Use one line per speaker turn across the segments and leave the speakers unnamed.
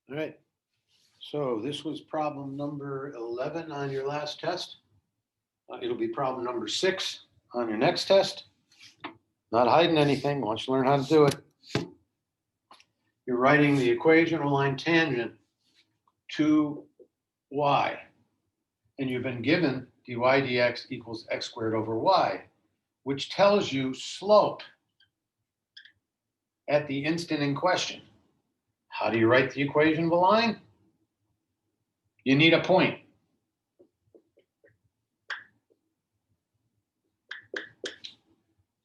All right. So this was problem number 11 on your last test. It'll be problem number 6 on your next test. Not hiding anything. Once you learn how to do it, you're writing the equation of a line tangent to y. And you've been given dy dx equals x squared over y, which tells you slope at the instant in question. How do you write the equation of a line? You need a point.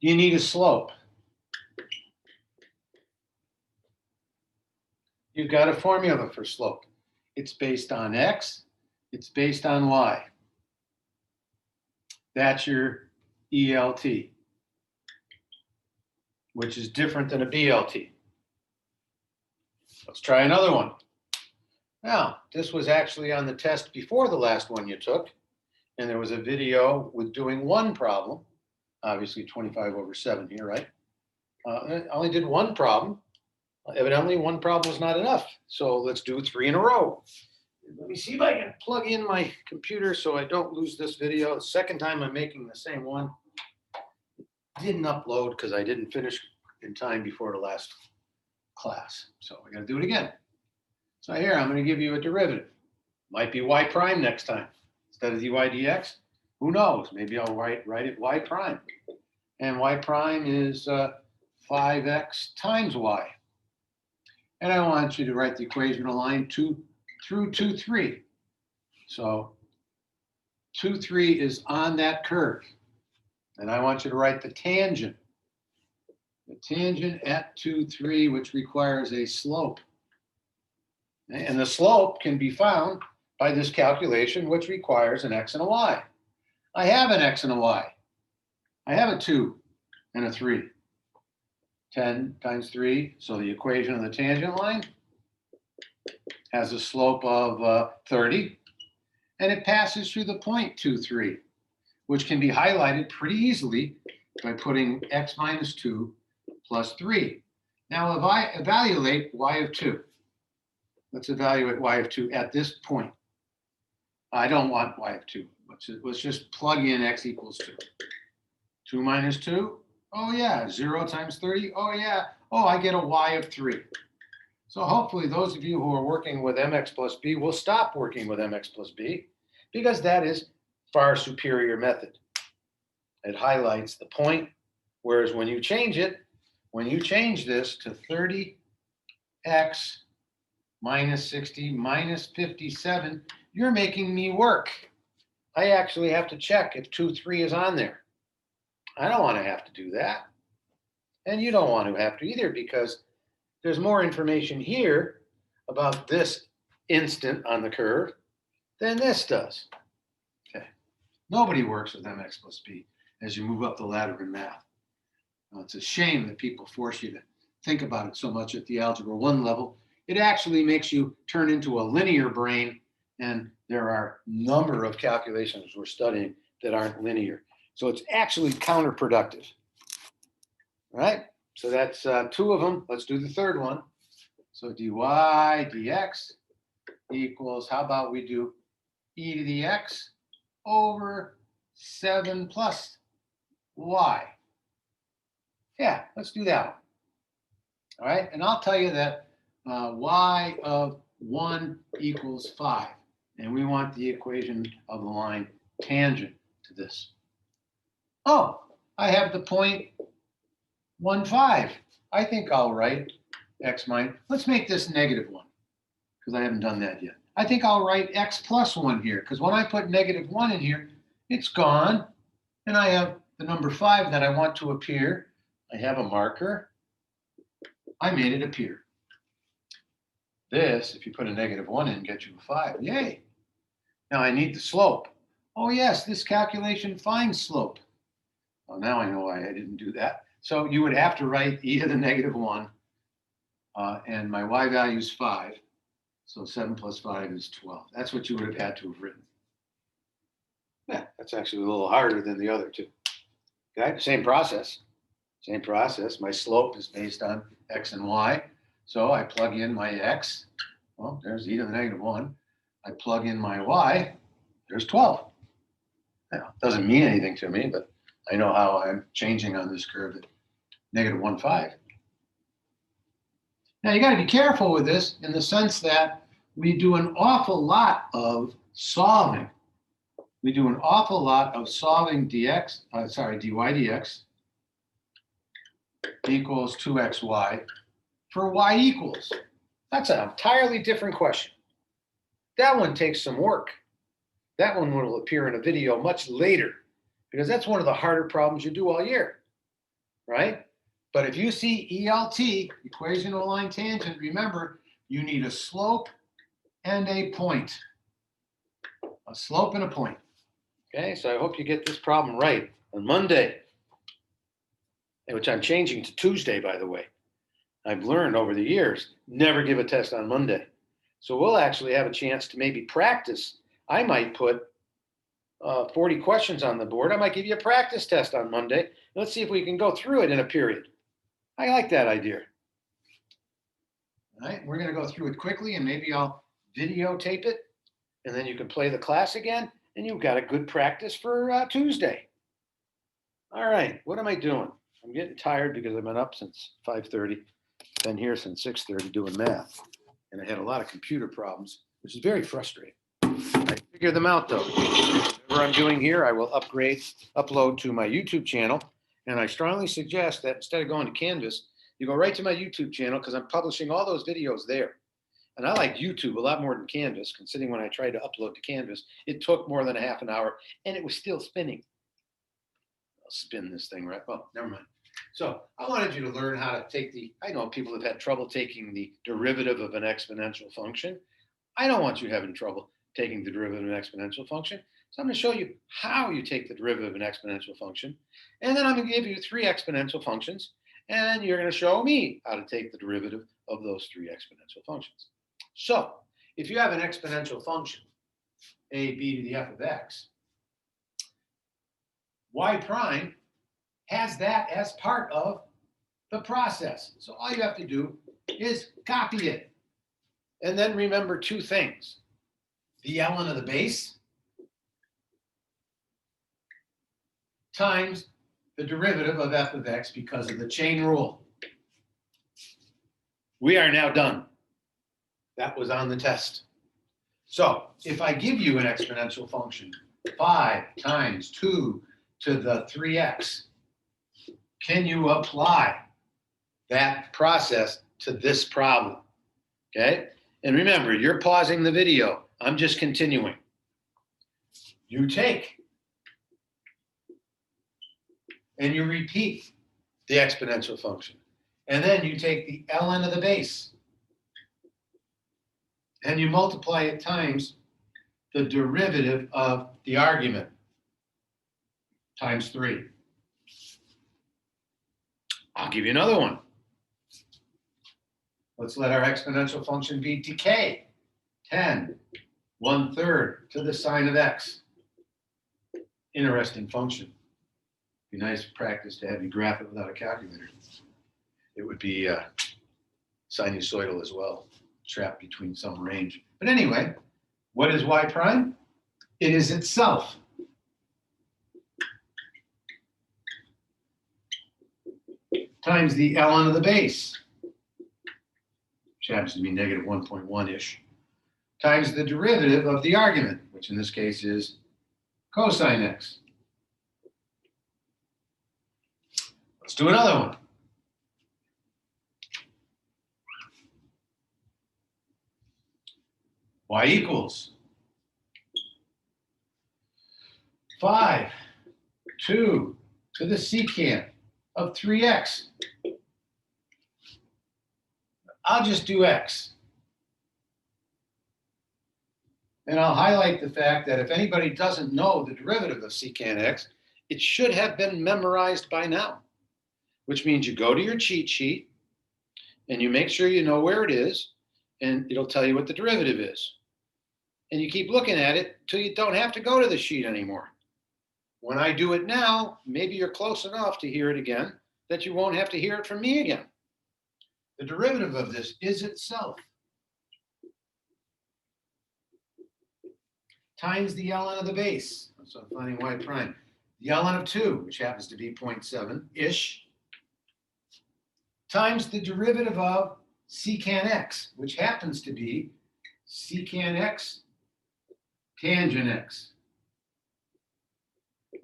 You need a slope. You've got a formula for slope. It's based on x, it's based on y. That's your ELT, which is different than a BLT. Let's try another one. Now, this was actually on the test before the last one you took, and there was a video with doing one problem, obviously 25/7 here, right? I only did one problem. Evidently, one problem was not enough, so let's do 3 in a row. Let me see if I can plug in my computer so I don't lose this video. The second time I'm making the same one. It didn't upload because I didn't finish in time before the last class, so I got to do it again. So here, I'm going to give you a derivative. Might be y prime next time instead of dy dx. Who knows? Maybe I'll write it y prime. And y prime is 5x times y. And I want you to write the equation of line 2 through 2, 3. So 2, 3 is on that curve. And I want you to write the tangent. The tangent at 2, 3, which requires a slope. And the slope can be found by this calculation, which requires an x and a y. I have an x and a y. I have a 2 and a 3. 10 times 3, so the equation of the tangent line has a slope of 30, and it passes through the point 2, 3, which can be highlighted pretty easily by putting x minus 2 plus 3. Now, if I evaluate y of 2, let's evaluate y of 2 at this point. I don't want y of 2. Let's just plug in x equals 2. 2 minus 2, oh yeah. 0 times 30, oh yeah. Oh, I get a y of 3. So hopefully those of you who are working with mx plus b will stop working with mx plus b, because that is far superior method. It highlights the point, whereas when you change this to 30x minus 60 minus 57, you're making me work. I actually have to check if 2, 3 is on there. I don't want to have to do that. And you don't want to have to either, because there's more information here about this instant on the curve than this does. Okay. Nobody works with mx plus b as you move up the ladder in math. Now, it's a shame that people force you to think about it so much at the Algebra 1 level. It actually makes you turn into a linear brain, and there are a number of calculations we're studying that aren't linear. So it's actually counterproductive. All right, so that's 2 of them. Let's do the third one. So dy dx equals, how about we do e to the x over 7 plus y. Yeah, let's do that one. All right, and I'll tell you that y of 1 equals 5. And we want the equation of the line tangent to this. Oh, I have the point 1, 5. I think I'll write x minus, let's make this negative 1, because I haven't done that yet. I think I'll write x plus 1 here, because when I put negative 1 in here, it's gone. And I have the number 5 that I want to appear. I have a marker. I made it appear. This, if you put a negative 1 in, gets you a 5. Yay. Now I need the slope. Oh yes, this calculation finds slope. Well, now I know why I didn't do that. So you would have to write e to the negative 1, and my y value is 5. So 7 plus 5 is 12. That's what you would have had to have written. Yeah, that's actually a little harder than the other two. Okay, same process. Same process. My slope is based on x and y. So I plug in my x. Well, there's e to the negative 1. I plug in my y. There's 12. Now, it doesn't mean anything to me, but I know how I'm changing on this curve at negative 1, 5. Now, you got to be careful with this in the sense that we do an awful lot of solving. We do an awful lot of solving dy dx equals 2xy for y equals. That's an entirely different question. That one takes some work. That one will appear in a video much later because that's one of the harder problems you do all year, right? But if you see ELT, equation of a line tangent, remember, you need a slope and a point. A slope and a point. Okay, so I hope you get this problem right on Monday, which I'm changing to Tuesday, by the way. I've learned over the years, never give a test on Monday. So we'll actually have a chance to maybe practice. I might put 40 questions on the board. I might give you a practice test on Monday. Let's see if we can go through it in a period. I like that idea. All right, we're going to go through it quickly, and maybe I'll videotape it, and then you can play the class again, and you've got a good practice for Tuesday. All right, what am I doing? I'm getting tired because I've been up since 5:30, been here since 6:30 doing math, and I had a lot of computer problems, which is very frustrating. I figured them out, though. Whatever I'm doing here, I will upload to my YouTube channel, and I strongly suggest that instead of going to Canvas, you go right to my YouTube channel because I'm publishing all those videos there. And I like YouTube a lot more than Canvas, considering when I tried to upload to Canvas, it took more than a half an hour, and it was still spinning. I'll spin this thing right. Oh, never mind. So I wanted you to learn how to take I know people have had trouble taking the derivative of an exponential function. I don't want you having trouble taking the derivative of an exponential function. So I'm going to show you how you take the derivative of an exponential function. And then I'm going to give you 3 exponential functions. And you're going to show me how to take the derivative of those 3 exponential functions. So if you have an exponential function, a b to the f of x, y prime has that as part of the process. So all you have to do is copy it. And then remember 2 things. The ln of the base times the derivative of f of x because of the chain rule. We are now done. That was on the test. So if I give you an exponential function, 5 times 2 to the 3x, can you apply that process to this problem? Okay? And remember, you're pausing the video. I'm just continuing. You take and you repeat the exponential function. And then you take the ln of the base and you multiply it times the derivative of the argument times 3. I'll give you another one. Let's let our exponential function be decay. 10, 1/3 to the sine of x. Interesting function. Be nice practice to have you graph it without a calculator. It would be sinusoidal as well, trapped between some range. But anyway, what is y prime? It is itself. Times the ln of the base, which happens to be negative 1.1-ish, times the derivative of the argument, which in this case is cosine x. Let's do another one. Y equals 5, 2 to the secant of 3x. I'll just do x. And I'll highlight the fact that if anybody doesn't know the derivative of secant x, it should have been memorized by now, which means you go to your cheat sheet and you make sure you know where it is, and it'll tell you what the derivative is. And you keep looking at it until you don't have to go to the sheet anymore. When I do it now, maybe you're close enough to hear it again, that you won't have to hear it from me again. The derivative of this is itself times the ln of the base. So I'm finding y prime. The ln of 2, which happens to be 0.7-ish, times the derivative of secant x, which happens to be secant x tangent x.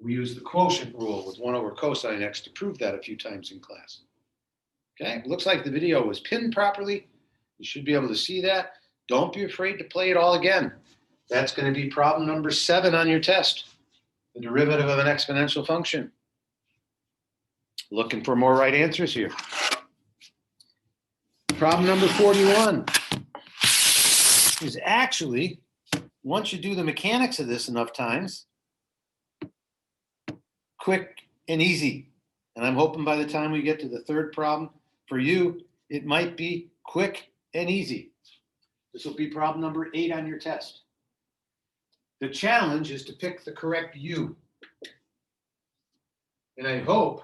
We use the quotient rule with 1 over cosine x to prove that a few times in class. Okay, looks like the video was pinned properly. You should be able to see that. Don't be afraid to play it all again. That's going to be problem number 7 on your test, the derivative of an exponential function. Looking for more right answers here. Problem number 41 is actually, once you do the mechanics of this enough times, quick and easy. And I'm hoping by the time we get to the third problem, for you, it might be quick and easy. This will be problem number 8 on your test. The challenge is to pick the correct u. And I hope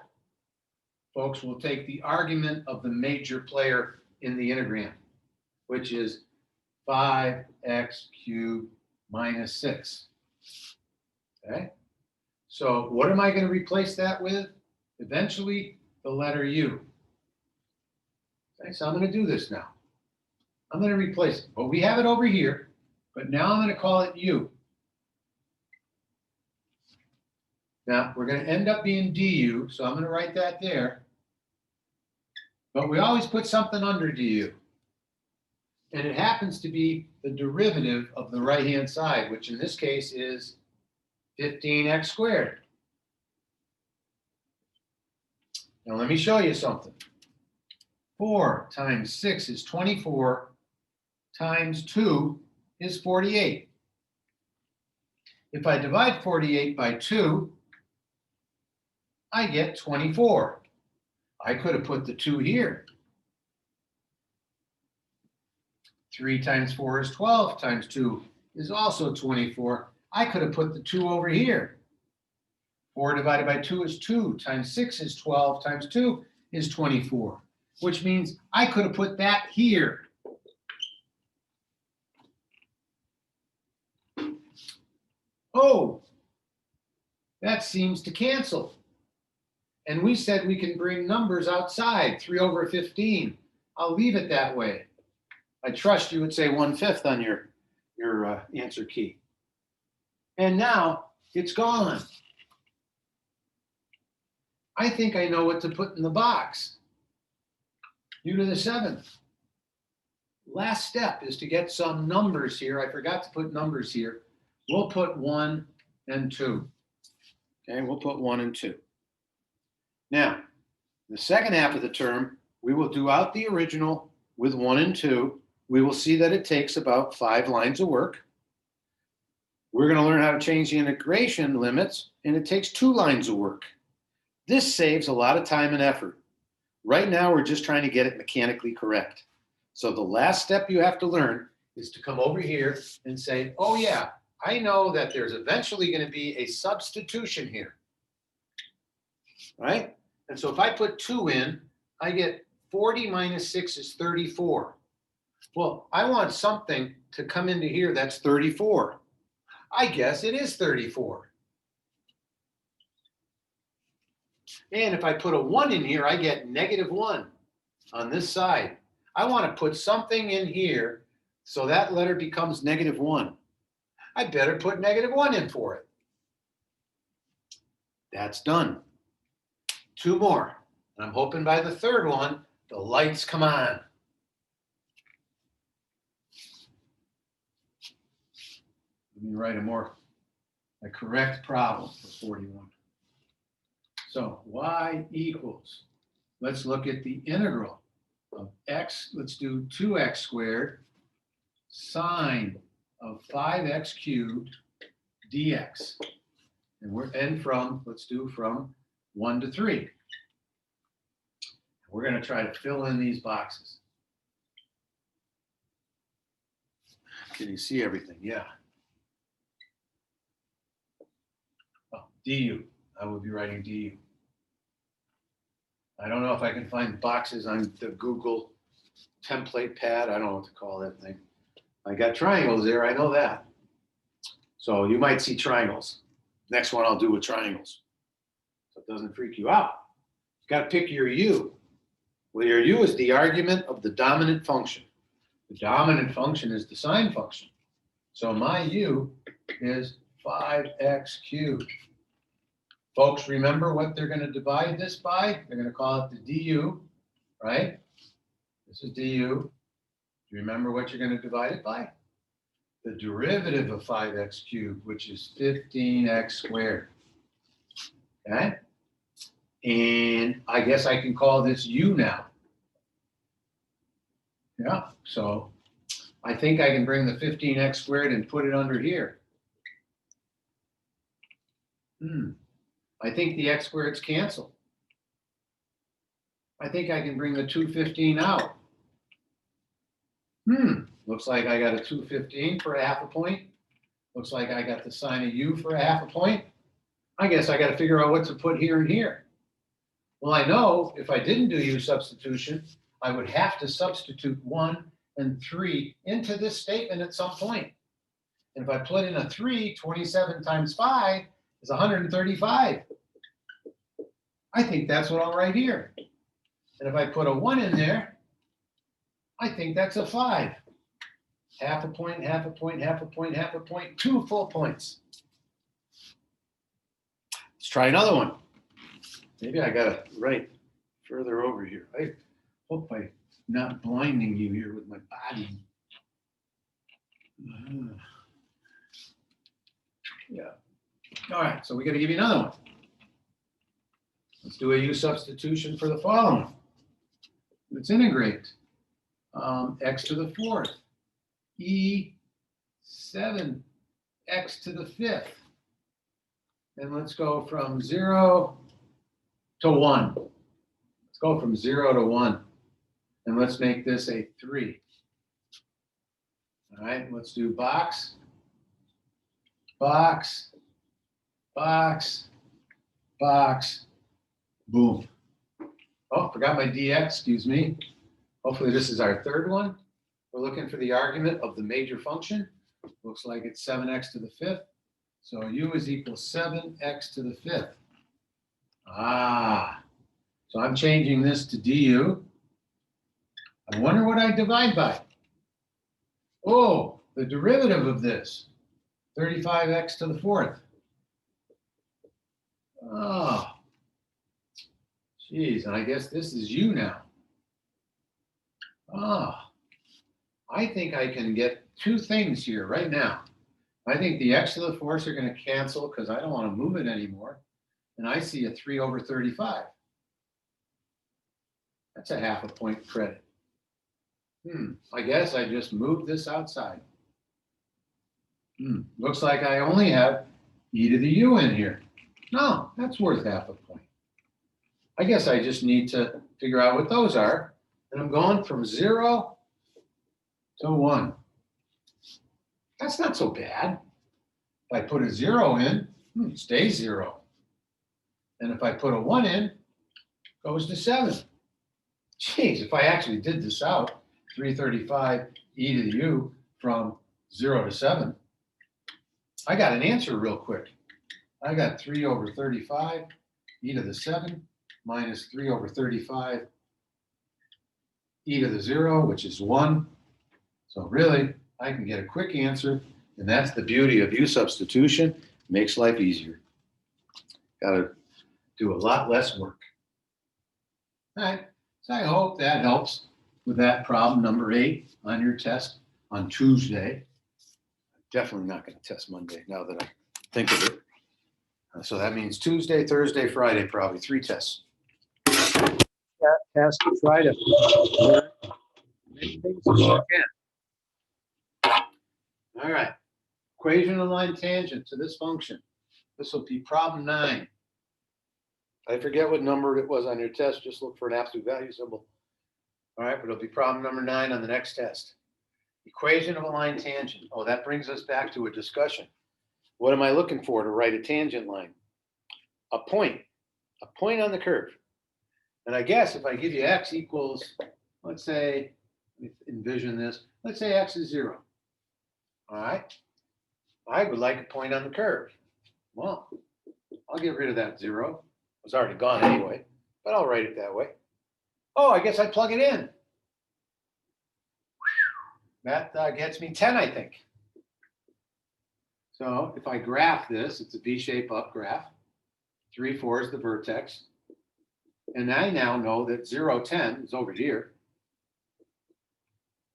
folks will take the argument of the major player in the integram, which is 5x cubed minus 6. Okay? So what am I going to replace that with? Eventually, the letter u. Okay, so I'm going to do this now. I'm going to replace it. But we have it over here, but now I'm going to call it u. Now, we're going to end up being du, so I'm going to write that there. But we always put something under du. And it happens to be the derivative of the right-hand side, which in this case is 15x squared. Now, let me show you something. 4 times 6 is 24, times 2 is 48. If I divide 48 by 2, I get 24. I could have put the 2 here. 3 times 4 is 12, times 2 is also 24. I could have put the 2 over here. 4 divided by 2 is 2, times 6 is 12, times 2 is 24, which means I could have put that here. Oh, that seems to cancel. And we said we can bring numbers outside, 3 over 15. I'll leave it that way. I trust you would say 1/5 on your answer key. And now it's gone. I think I know what to put in the box. U to the 7th. Last step is to get some numbers here. I forgot to put numbers here. We'll put 1 and 2. Okay, we'll put 1 and 2. Now, the second half of the term, we will do out the original with 1 and 2. We will see that it takes about 5 lines of work. We're going to learn how to change the integration limits, and it takes 2 lines of work. This saves a lot of time and effort. Right now, we're just trying to get it mechanically correct. So the last step you have to learn is to come over here and say, oh yeah, I know that there's eventually going to be a substitution here. Right? And so if I put 2 in, I get 40 minus 6 is 34. Well, I want something to come into here that's 34. I guess it is 34. And if I put a 1 in here, I get -1 on this side. I want to put something in here so that letter becomes -1. I better put -1 in for it. That's done. 2 more. I'm hoping by the third one, the lights come on. Let me write a correct problem for 41. So y equals, let's look at the integral of x. Let's do 2x squared sine of 5x cubed dx. And let's do from 1 to 3. We're going to try to fill in these boxes. Can you see everything? Yeah. Oh, du. I will be writing du. I don't know if I can find boxes on the Google template pad. I don't know what to call that thing. I got triangles there, I know that. So you might see triangles. Next one I'll do with triangles. So it doesn't freak you out. You've got to pick your u. Well, your u is the argument of the dominant function. The dominant function is the sine function. So my u is 5x cubed. Folks, remember what they're going to divide this by? They're going to call it the du, right? This is du. Do you remember what you're going to divide it by? The derivative of 5x cubed, which is 15x squared. Okay? And I guess I can call this u now. Yeah, so I think I can bring the 15x squared and put it under here. I think the x squareds cancel. I think I can bring the 215 out. Looks like I got a 215 for a half a point. Looks like I got the sine of u for a half a point. I guess I got to figure out what to put here and here. Well, I know if I didn't do u substitution, I would have to substitute 1 and 3 into this statement at some point. And if I put in a 3, 27 times 5 is 135. I think that's what I'll write here. And if I put a 1 in there, I think that's a 5. Half a point, half a point, half a point, half a point, 2 full points. Let's try another one. Maybe I got to write further over here. I hope I'm not blinding you here with my body. Yeah. All right, so we got to give you another one. Let's do a u substitution for the following. Let's integrate x to the 4th, e 7x to the 5th. And let's go from 0 to 1. Let's go from 0 to 1. And let's make this a 3. All right, let's do box, box, box, box, boom. Oh, forgot my dx, excuse me. Hopefully this is our third one. We're looking for the argument of the major function. Looks like it's 7x to the 5th. So u is equal 7x to the 5th. So I'm changing this to du. I wonder what I divide by. Oh, the derivative of this, 35x to the 4th. Oh, geez, and I guess this is u now. I think I can get two things here right now. I think the x to the 4th are going to cancel because I don't want to move it anymore. And I see a 3 over 35. That's a half a point credit. I guess I just moved this outside. Looks like I only have e to the u in here. No, that's worth half a point. I guess I just need to figure out what those are. And I'm going from 0 to 1. That's not so bad. If I put a 0 in, it stays 0. And if I put a 1 in, it goes to 7. Geez, if I actually did this out, 335 e to the u from 0 to 7, I got an answer real quick. I got 3 over 35 e to the 7 minus 3 over 35 e to the 0, which is 1. So really, I can get a quick answer, and that's the beauty of u substitution. It makes life easier. Got to do a lot less work. All right, so I hope that helps with that problem number 8 on your test on Tuesday. I'm definitely not going to test Monday now that I think of it. So that means Tuesday, Thursday, Friday, probably 3 tests. That test to try to learn as many things as you can. All right, equation of line tangent to this function. This will be problem 9. I forget what number it was on your test. Just look for an absolute value symbol. All right, but it'll be problem number 9 on the next test. Equation of a line tangent. Oh, that brings us back to a discussion. What am I looking for to write a tangent line? A point on the curve. And I guess if I give you x equals, let's say, let me envision this, let's say x is 0. All right. I would like a point on the curve. Well, I'll get rid of that 0. It was already gone anyway, but I'll write it that way. Oh, I guess I plug it in. That gets me 10, I think. So if I graph this, it's a V-shape up graph. 3, 4 is the vertex. And I now know that 0, 10 is over here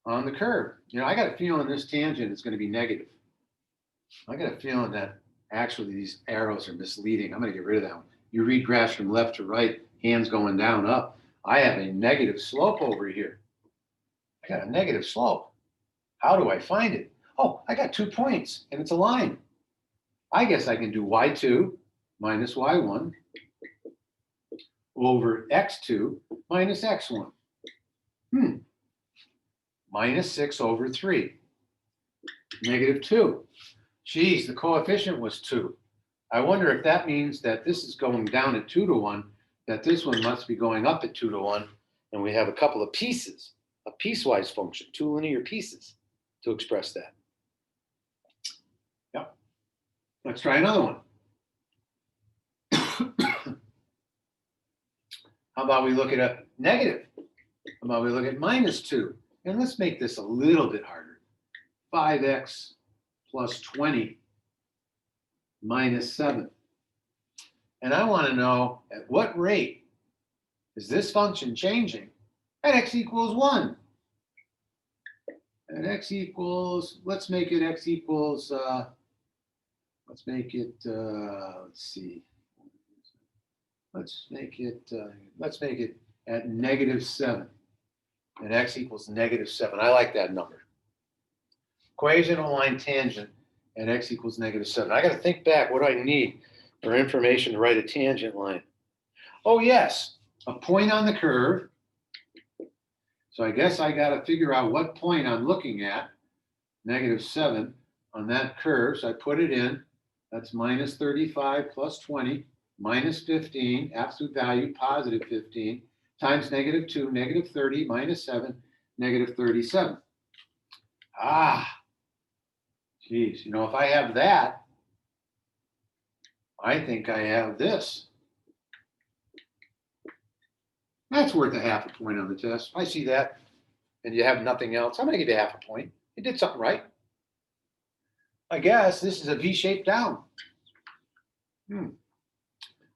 on the curve. You know, I got a feeling this tangent is going to be negative. I got a feeling that actually these arrows are misleading. I'm going to get rid of that one. You read graphs from left to right, hands going down, up. I have a negative slope over here. I got a negative slope. How do I find it? Oh, I got 2 points, and it's a line. I guess I can do y2 minus y1 over x2 minus x1. Minus 6 over 3. Negative 2. Geez, the coefficient was 2. I wonder if that means that this is going down at 2 to 1, that this one must be going up at 2 to 1, and we have a couple of pieces, a piecewise function, 2 linear pieces to express that. Yep. Let's try another one. How about we look at a negative? How about we look at minus 2? And let's make this a little bit harder. 5x plus 20 minus 7. And I want to know at what rate is this function changing at x equals 1? At x equals, let's make it x equals, let's make it, let's see. Let's make it at negative 7. And x equals negative 7. I like that number. Equation of a line tangent at x equals negative 7. I got to think back, what do I need for information to write a tangent line? Oh, yes, a point on the curve. So I guess I got to figure out what point I'm looking at, negative 7, on that curve. So I put it in. That's minus 35 plus 20, minus 15, absolute value, positive 15, times negative 2, negative 30, minus 7, negative 37. Geez, you know, if I have that, I think I have this. That's worth a half a point on the test. I see that, and you have nothing else. I'm going to give you half a point. You did something right. I guess this is a V-shape down.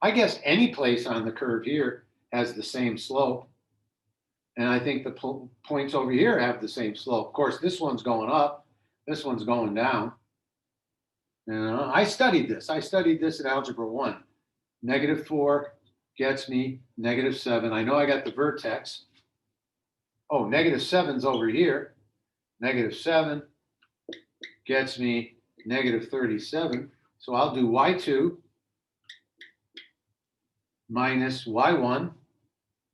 I guess any place on the curve here has the same slope. And I think the points over here have the same slope. Of course, this one's going up. This one's going down. You know, I studied this. I studied this in Algebra 1. Negative 4 gets me negative 7. I know I got the vertex. Oh, negative 7's over here. Negative 7 gets me negative 37. So I'll do y2 minus y1.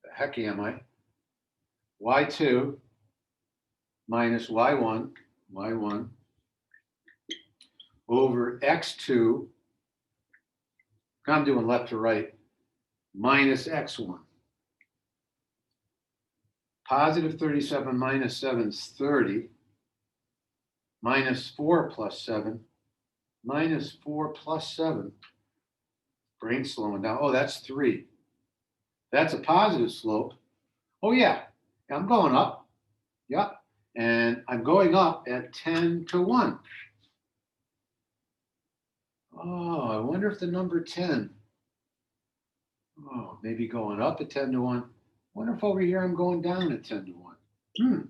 The heck am I? y2 minus y1 over x2, I'm doing left to right, minus x1. Positive 37 minus 7 is 30. Minus 4 plus 7. Minus 4 plus 7. Brain's slowing down. Oh, that's 3. That's a positive slope. Oh, yeah. I'm going up. Yep. And I'm going up at 10 to 1. Oh, I wonder if the number 10. Oh, maybe going up at 10 to 1. I wonder if over here I'm going down at 10 to 1.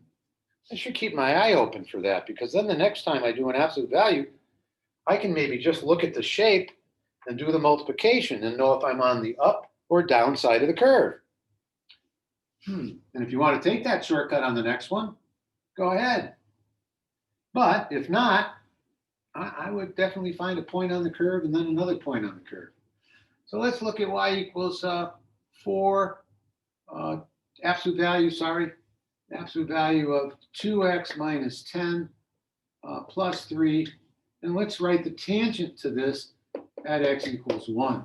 I should keep my eye open for that, because then the next time I do an absolute value, I can maybe just look at the shape and do the multiplication and know if I'm on the up or down side of the curve. And if you want to take that shortcut on the next one, go ahead. But if not, I would definitely find a point on the curve and then another point on the curve. So let's look at y equals 4, absolute value of 2x minus 10 plus 3. And let's write the tangent to this at x equals 1.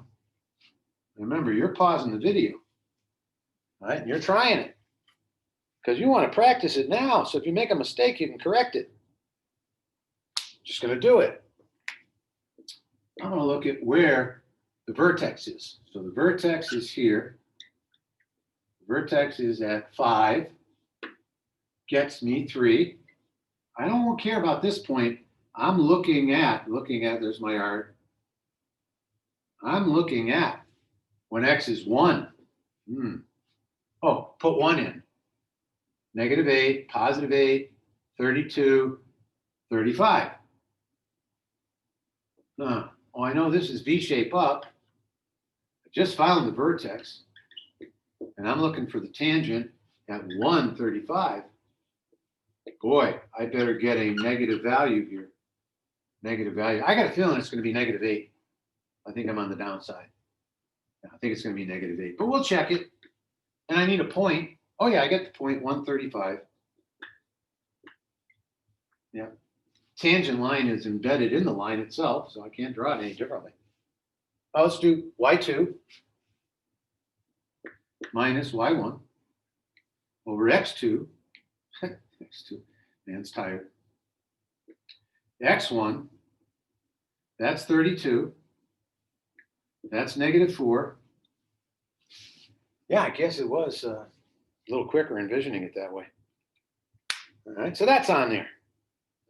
Remember, you're pausing the video. All right, and you're trying it because you want to practice it now. So if you make a mistake, you can correct it. Just going to do it. I'm going to look at where the vertex is. So the vertex is here. The vertex is at 5. Gets me 3. I don't care about this point. I'm looking at, there's my art. I'm looking at when x is 1. Oh, put 1 in. -8, +8, 32, 35. Oh, I know this is V-shape up. I just found the vertex, and I'm looking for the tangent at 135. Boy, I better get a negative value here. Negative value. I got a feeling it's going to be -8. I think I'm on the downside. I think it's going to be -8, but we'll check it. And I need a point. Oh yeah, I get the point, 135. Yeah. Tangent line is embedded in the line itself, so I can't draw it any differently. Well, let's do y2 minus y1 over x2. x2, man's tired. x1, that's 32. That's -4. Yeah, I guess it was a little quicker envisioning it that way. All right, so that's on there.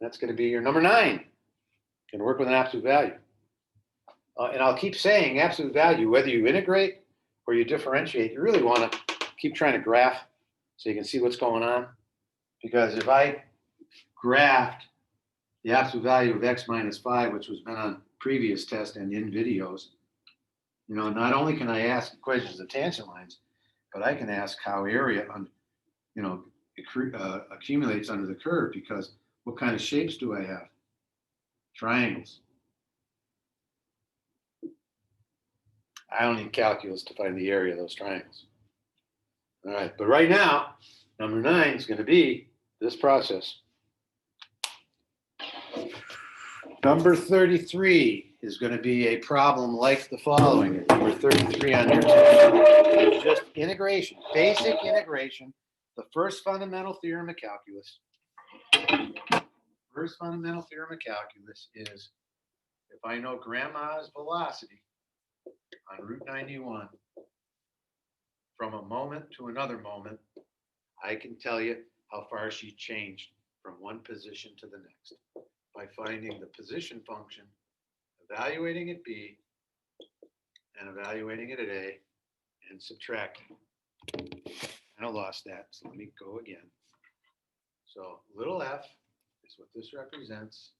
That's going to be your number 9. Going to work with an absolute value. And I'll keep saying absolute value, whether you integrate or you differentiate, you really want to keep trying to graph so you can see what's going on. Because if I graphed the absolute value of x minus 5, which was been on previous tests and in videos, not only can I ask equations of tangent lines, but I can ask how area accumulates under the curve, because what kind of shapes do I have? Triangles. I don't need calculus to find the area of those triangles. All right, but right now, number 9 is going to be this process. Number 33 is going to be a problem like the following. Number 33 on your test is just integration, basic integration, the first fundamental theorem of calculus. First fundamental theorem of calculus is if I know grandma's velocity on Route 91 from a moment to another moment, I can tell you how far she changed from one position to the next by finding the position function, evaluating at B, and evaluating it at A, and subtracting. I lost that, so let me go again. So little f is what this represents,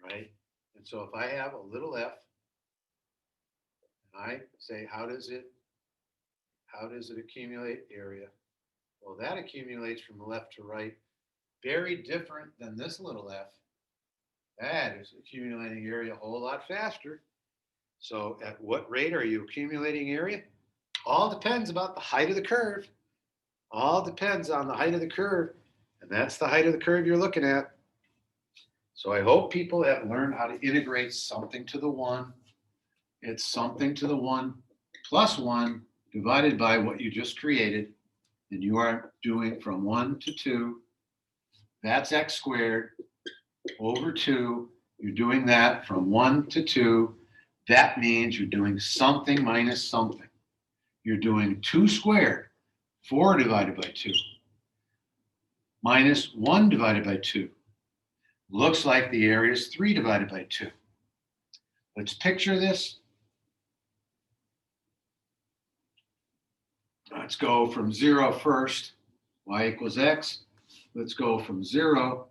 right? And so if I have a little f, and I say, how does it accumulate area? Well, that accumulates from left to right, very different than this little f. That is accumulating area a whole lot faster. So at what rate are you accumulating area? All depends about the height of the curve. All depends on the height of the curve. And that's the height of the curve you're looking at. So I hope people have learned how to integrate something to the 1. It's something to the 1 plus 1 divided by what you just created. And you are doing from 1 to 2. That's x squared over 2. You're doing that from 1 to 2. That means you're doing something minus something. You're doing 2 squared, 4 divided by 2, minus 1 divided by 2. Looks like the area is 3 divided by 2. Let's picture this. Let's go from 0 first, y equals x. Let's go from 0.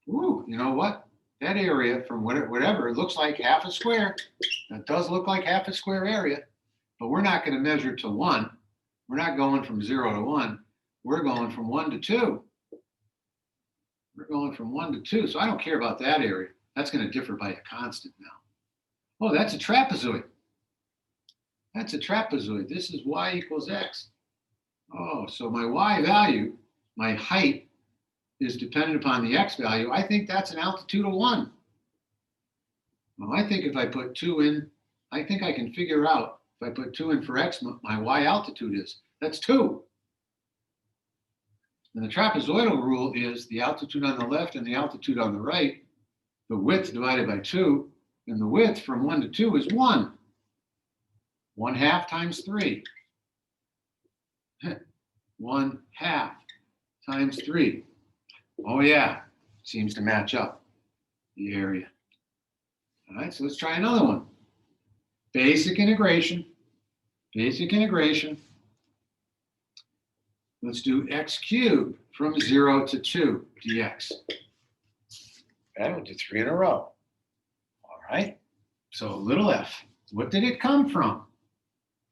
Ooh, you know what? That area from whatever, it looks like half a square. That does look like half a square area, but we're not going to measure to 1. We're not going from 0 to 1. We're going from 1 to 2. We're going from 1 to 2, so I don't care about that area. That's going to differ by a constant now. Oh, that's a trapezoid. That's a trapezoid. This is y equals x. Oh, so my y value, my height, is dependent upon the x value. I think that's an altitude of 1. Well, I think if I put 2 in, I think I can figure out if I put 2 in for x, my y altitude is. That's 2. And the trapezoidal rule is the altitude on the left and the altitude on the right, the width divided by 2, and the width from 1 to 2 is 1. 1/2 times 3. 1/2 times 3. Oh yeah, seems to match up the area. All right, so let's try another one. Basic integration. Basic integration. Let's do x cubed from 0 to 2 dx. Okay, we'll do 3 in a row. All right, so little f. What did it come from?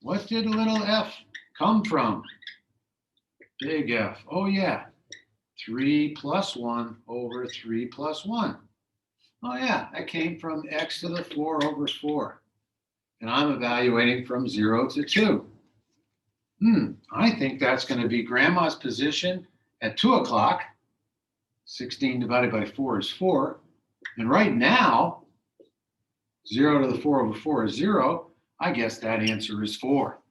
What did little f come from? Big F. Oh yeah, 3 plus 1 over 3 plus 1. Oh yeah, that came from x to the 4 over 4. And I'm evaluating from 0 to 2. I think that's going to be grandma's position at 2 o'clock. 16 divided by 4 is 4. And right now, 0 to the 4 over 4 is 0. I guess that answer is 4.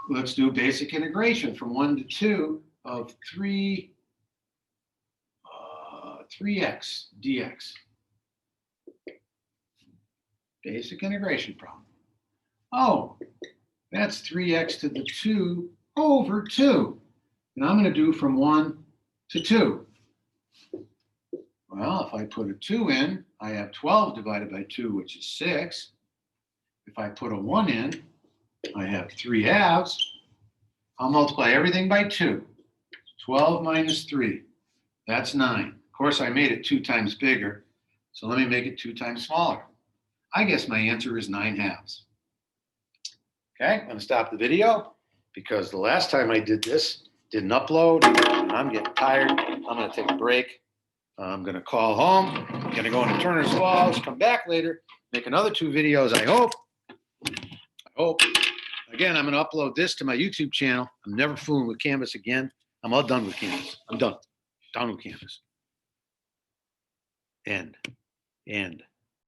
Let's do basic integration from 1 to 2 of 3x dx. Basic integration problem. Oh, that's 3x to the 2 over 2. And I'm going to do from 1 to 2. Well, if I put a 2 in, I have 12 divided by 2, which is 6. If I put a 1 in, I have 3 halves. I'll multiply everything by 2. 12 minus 3, that's 9. Of course, I made it 2 times bigger, so let me make it 2 times smaller. I guess my answer is 9 halves. Okay, I'm going to stop the video because the last time I did this, didn't upload, and I'm getting tired. I'm going to take a break. I'm going to call home. I'm going to go into Turner's Falls, come back later, make another 2 videos, I hope. Again, I'm going to upload this to my YouTube channel. I'm never fooling with Canvas again. I'm all done with Canvas. I'm done. Done with Canvas. End.